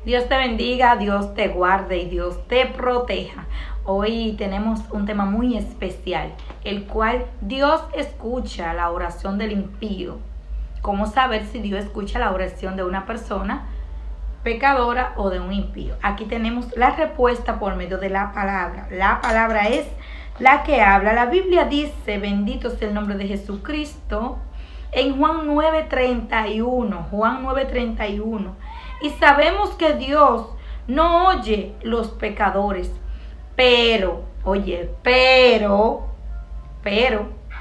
Dios te bendiga, Dios te guarde y Dios te proteja. Hoy tenemos un tema muy especial, el cual Dios escucha la oración del impío. ¿Cómo saber si Dios escucha la oración de una persona pecadora o de un impío? Aquí tenemos la respuesta por medio de la palabra. La palabra es la que habla. La Biblia dice, bendito sea el nombre de Jesucristo, en Juan 9:31, Juan 9:31. Y sabemos que Dios no oye los pecadores, pero,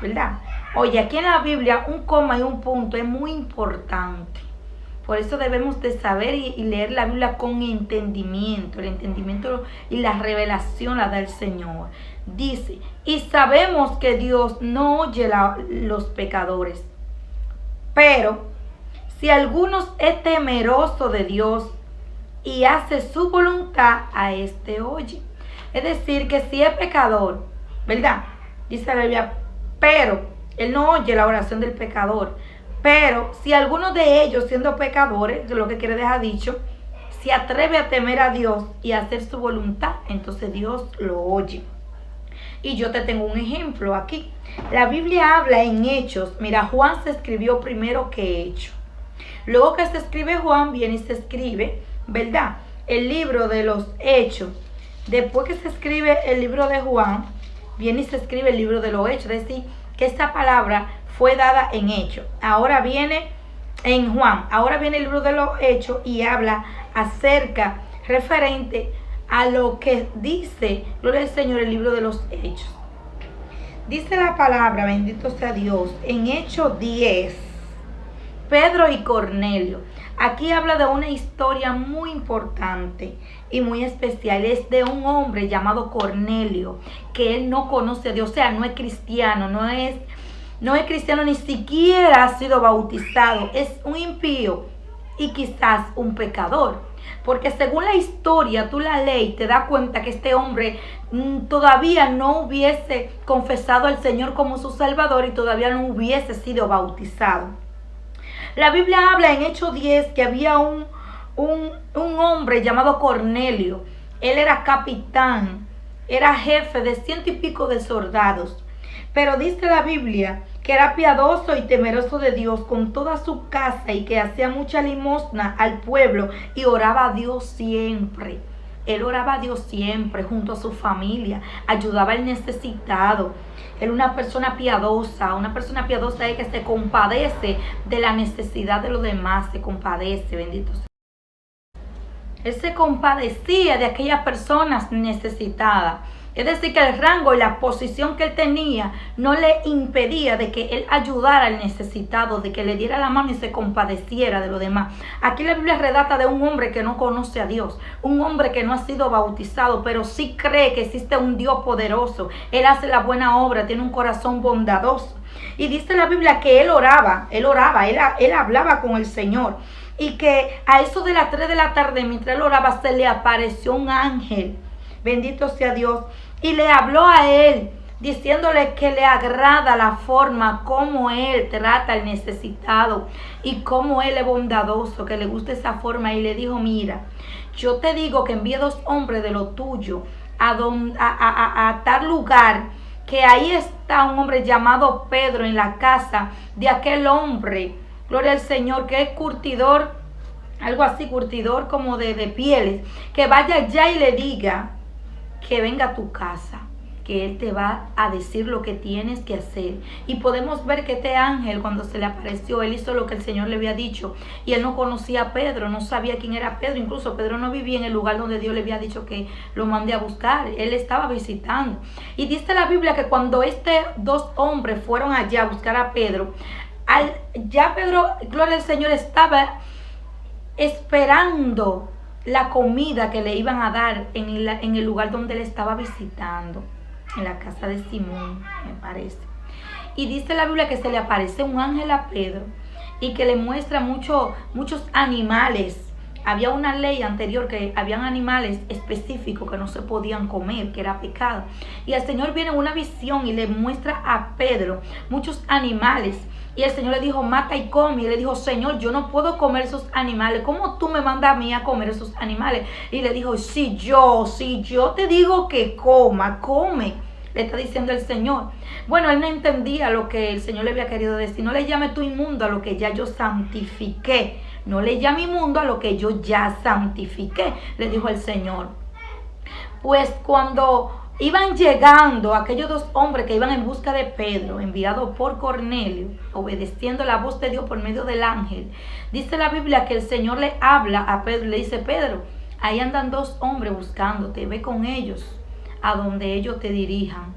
¿verdad? Oye, aquí en la Biblia un coma y un punto es muy importante. Por eso debemos de saber y leer la Biblia con entendimiento. El entendimiento y la revelación la da el Señor. Dice, y sabemos que Dios no oye los pecadores, pero si alguno es temeroso de Dios y hace su voluntad, a este oye. Es decir, que si es pecador, ¿verdad? Dice la Biblia, pero él no oye la oración del pecador. Pero si alguno de ellos, siendo pecadores, lo que quiere dejar dicho, se atreve a temer a Dios y a hacer su voluntad, entonces Dios lo oye. Y yo te tengo un ejemplo aquí. La Biblia habla en Hechos. Mira, Juan se escribió primero que Hechos. Luego que se escribe Juan, viene y se escribe, ¿verdad?, el libro de los Hechos. Después que se escribe el libro de Juan, viene y se escribe el libro de los Hechos. Es decir, que esta palabra fue dada en Hechos. Ahora viene en Juan, ahora viene el libro de los Hechos y habla acerca, referente a lo que dice, gloria al Señor, el libro de los Hechos. Dice la palabra, bendito sea Dios, en Hechos 10. Pedro y Cornelio. Aquí habla de una historia muy importante y muy especial. Es de un hombre llamado Cornelio, que él no conoce a Dios, o sea, no es cristiano, no es cristiano, ni siquiera ha sido bautizado. Es un impío y quizás un pecador. Porque según la historia, tú la lees y te das cuenta que este hombre todavía no hubiese confesado al Señor como su Salvador y todavía no hubiese sido bautizado. La Biblia habla en Hechos 10 que había un hombre llamado Cornelio. Él era capitán, era jefe de 100 y pico de soldados. Pero dice la Biblia que era piadoso y temeroso de Dios con toda su casa y que hacía mucha limosna al pueblo y oraba a Dios siempre. Él oraba a Dios siempre junto a su familia, ayudaba al necesitado. Él una persona piadosa es que se compadece de la necesidad de los demás, se compadece, bendito sea. Él se compadecía de aquellas personas necesitadas. Es decir, que el rango y la posición que él tenía no le impedía de que él ayudara al necesitado, de que le diera la mano y se compadeciera de los demás. Aquí la Biblia relata de un hombre que no conoce a Dios, un hombre que no ha sido bautizado, pero sí cree que existe un Dios poderoso. Él hace la buena obra, tiene un corazón bondadoso. Y dice la Biblia que él hablaba con el Señor. Y que a eso de las 3 de la tarde, mientras él oraba, se le apareció un ángel. Bendito sea Dios. Y le habló a él, diciéndole que le agrada la forma como él trata al necesitado y como él es bondadoso, que le gusta esa forma. Y le dijo, mira, yo te digo que envíe 2 hombres de lo tuyo a tal lugar, que ahí está un hombre llamado Pedro en la casa de aquel hombre, gloria al Señor, que es curtidor, algo así, curtidor como de pieles, que vaya allá y le diga que venga a tu casa, que él te va a decir lo que tienes que hacer. Y podemos ver que este ángel, cuando se le apareció, él hizo lo que el Señor le había dicho. Y él no conocía a Pedro, no sabía quién era Pedro. Incluso Pedro no vivía en el lugar donde Dios le había dicho que lo mande a buscar. Él estaba visitando. Y dice la Biblia que cuando 2 hombres fueron allá a buscar a Pedro, ya Pedro, gloria al Señor, estaba esperando la comida que le iban a dar en el lugar donde él estaba visitando, en la casa de Simón, me parece. Y dice la Biblia que se le aparece un ángel a Pedro y que le muestra muchos animales. Había una ley anterior que habían animales específicos que no se podían comer, que era pecado. Y el Señor viene en una visión y le muestra a Pedro muchos animales Y el Señor le dijo, mata y come. Y le dijo, Señor, yo no puedo comer esos animales. ¿Cómo tú me mandas a mí a comer esos animales? Y le dijo, si yo te digo que coma, come. Le está diciendo el Señor. Bueno, él no entendía lo que el Señor le había querido decir. No le llame tú inmundo a lo que ya yo santifiqué. No le llame inmundo a lo que yo ya santifiqué, le dijo el Señor. Pues cuando iban llegando aquellos dos hombres que iban en busca de Pedro, enviados por Cornelio, obedeciendo la voz de Dios por medio del ángel, dice la Biblia que el Señor le habla a Pedro y le dice, Pedro, ahí andan dos hombres buscándote, ve con ellos a donde ellos te dirijan,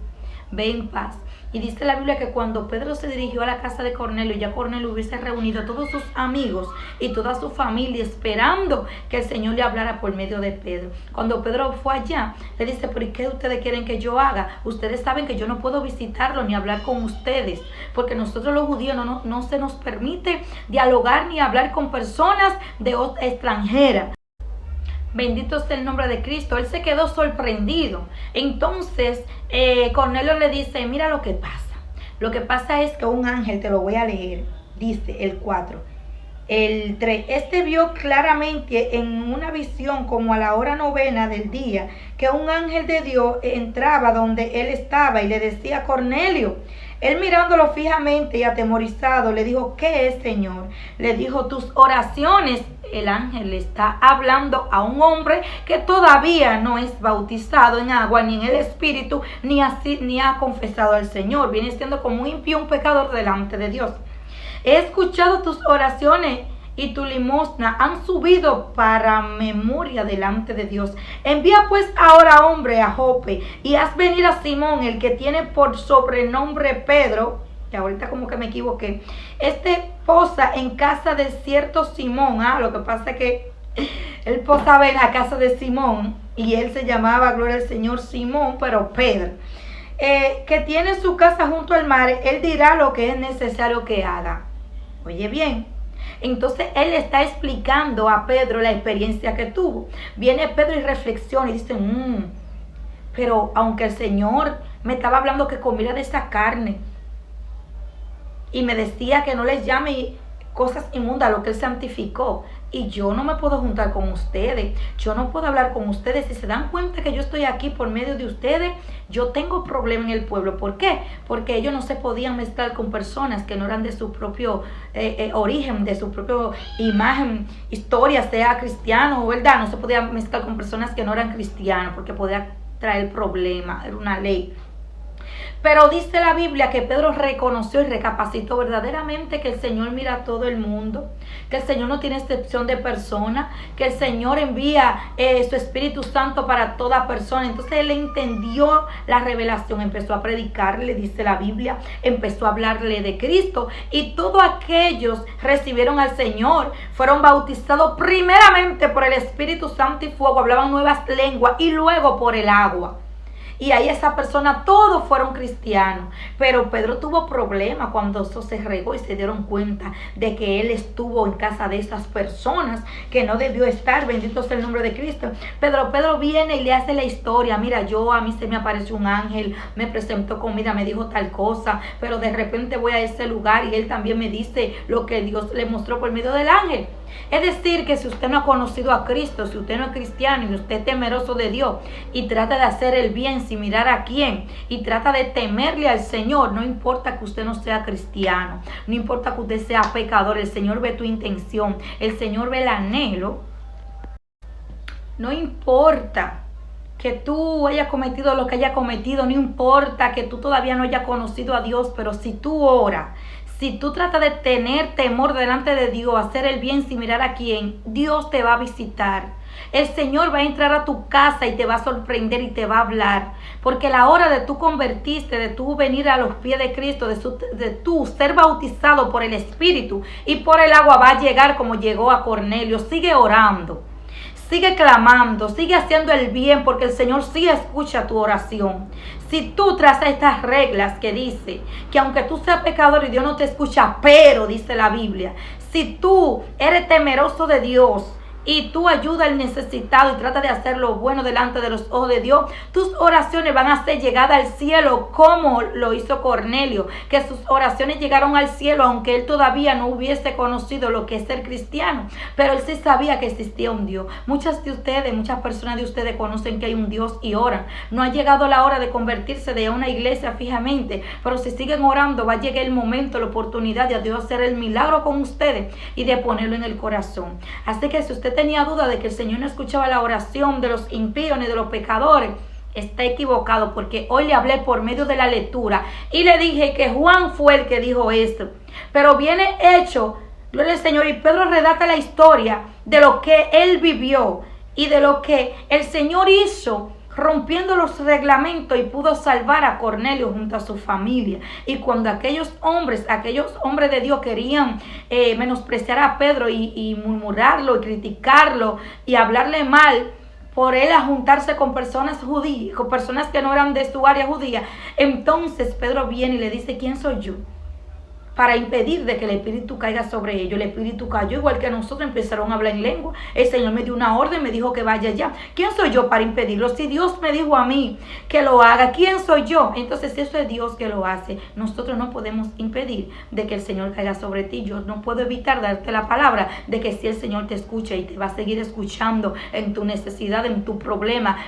ve en paz. Y dice la Biblia que cuando Pedro se dirigió a la casa de Cornelio, ya Cornelio hubiese reunido a todos sus amigos y toda su familia esperando que el Señor le hablara por medio de Pedro. Cuando Pedro fue allá, le dice, ¿pero y qué ustedes quieren que yo haga? Ustedes saben que yo no puedo visitarlo ni hablar con ustedes, porque nosotros los judíos no se nos permite dialogar ni hablar con personas de extranjeras. Bendito sea el nombre de Cristo. Él se quedó sorprendido. Entonces Cornelio le dice, mira lo que pasa. Lo que pasa es que un ángel, te lo voy a leer, dice el 4. El 3, este vio claramente en una visión como a la hora 9 del día, que un ángel de Dios entraba donde él estaba y le decía, Cornelio. Él mirándolo fijamente y atemorizado le dijo, ¿qué es, Señor? Le dijo, tus oraciones. El ángel le está hablando a un hombre que todavía no es bautizado en agua ni en el Espíritu, ni ha confesado al Señor. Viene siendo como un impío, un pecador delante de Dios. He escuchado tus oraciones y tu limosna han subido para memoria delante de Dios. Envía pues ahora, hombre, a Jope y haz venir a Simón, el que tiene por sobrenombre Pedro, que ahorita como que me equivoqué. Este posa en casa de cierto Simón. Lo que pasa es que él posaba en la casa de Simón y él se llamaba, gloria al Señor, Simón, pero Pedro. Que tiene su casa junto al mar, él dirá lo que es necesario que haga. Oye bien. Entonces él está explicando a Pedro la experiencia que tuvo. Viene Pedro y reflexiona y dice, pero aunque el Señor me estaba hablando que comiera de esa carne y me decía que no les llame cosas inmundas a lo que él santificó, y yo no me puedo juntar con ustedes, yo no puedo hablar con ustedes. Si se dan cuenta que yo estoy aquí por medio de ustedes, yo tengo problema en el pueblo. ¿Por qué? Porque ellos no se podían mezclar con personas que no eran de su propio origen, de su propia imagen, historia, sea cristiano o verdad. No se podía mezclar con personas que no eran cristianos porque podía traer problemas, era una ley. Pero dice la Biblia que Pedro reconoció y recapacitó verdaderamente que el Señor mira a todo el mundo, que el Señor no tiene excepción de persona, que el Señor envía su Espíritu Santo para toda persona. Entonces él entendió la revelación, empezó a predicarle, dice la Biblia, empezó a hablarle de Cristo, y todos aquellos recibieron al Señor, fueron bautizados primeramente por el Espíritu Santo y fuego, hablaban nuevas lenguas, y luego por el agua. Y ahí esa persona, todos fueron cristianos. Pero Pedro tuvo problemas cuando eso se regó y se dieron cuenta de que él estuvo en casa de esas personas que no debió estar. Bendito sea el nombre de Cristo. Pedro viene y le hace la historia. Mira, a mí se me apareció un ángel, me presentó comida, me dijo tal cosa, pero de repente voy a ese lugar y él también me dice lo que Dios le mostró por medio del ángel. Es decir, que si usted no ha conocido a Cristo, si usted no es cristiano y usted es temeroso de Dios y trata de hacer el bien sin mirar a quién y trata de temerle al Señor, no importa que usted no sea cristiano, no importa que usted sea pecador, el Señor ve tu intención, el Señor ve el anhelo. No importa que tú hayas cometido lo que hayas cometido, no importa que tú todavía no hayas conocido a Dios, pero si tú oras, si tú tratas de tener temor delante de Dios, hacer el bien sin mirar a quién, Dios te va a visitar. El Señor va a entrar a tu casa y te va a sorprender y te va a hablar. Porque la hora de tú convertirte, de tú venir a los pies de Cristo, de tú ser bautizado por el Espíritu y por el agua va a llegar como llegó a Cornelio. Sigue orando. Sigue clamando, sigue haciendo el bien, porque el Señor sí escucha tu oración. Si tú trazas estas reglas que dice que aunque tú seas pecador y Dios no te escucha, pero dice la Biblia, si tú eres temeroso de Dios y tú ayuda al necesitado y trata de hacer lo bueno delante de los ojos de Dios, tus oraciones van a ser llegadas al cielo como lo hizo Cornelio, que sus oraciones llegaron al cielo aunque él todavía no hubiese conocido lo que es ser cristiano, pero él sí sabía que existía un Dios. Muchas personas de ustedes conocen que hay un Dios y oran. No ha llegado la hora de convertirse de una iglesia fijamente, pero si siguen orando va a llegar el momento, la oportunidad de Dios hacer el milagro con ustedes y de ponerlo en el corazón. Así que si usted tenía duda de que el Señor no escuchaba la oración de los impíos ni de los pecadores, está equivocado, porque hoy le hablé por medio de la lectura y le dije que Juan fue el que dijo esto, pero viene hecho, gloria al Señor, y Pedro redacta la historia de lo que él vivió y de lo que el Señor hizo rompiendo los reglamentos y pudo salvar a Cornelio junto a su familia. Y cuando aquellos hombres de Dios querían menospreciar a Pedro y murmurarlo y criticarlo y hablarle mal por él a juntarse con personas judías, con personas que no eran de su área judía, entonces Pedro viene y le dice: ¿quién soy yo para impedir de que el Espíritu caiga sobre ellos? El Espíritu cayó igual que nosotros, empezaron a hablar en lengua. El Señor me dio una orden, me dijo que vaya allá. ¿Quién soy yo para impedirlo? Si Dios me dijo a mí que lo haga, ¿quién soy yo? Entonces, si eso es Dios que lo hace, nosotros no podemos impedir de que el Señor caiga sobre ti. Yo no puedo evitar darte la palabra de que si el Señor te escucha y te va a seguir escuchando en tu necesidad, en tu problema,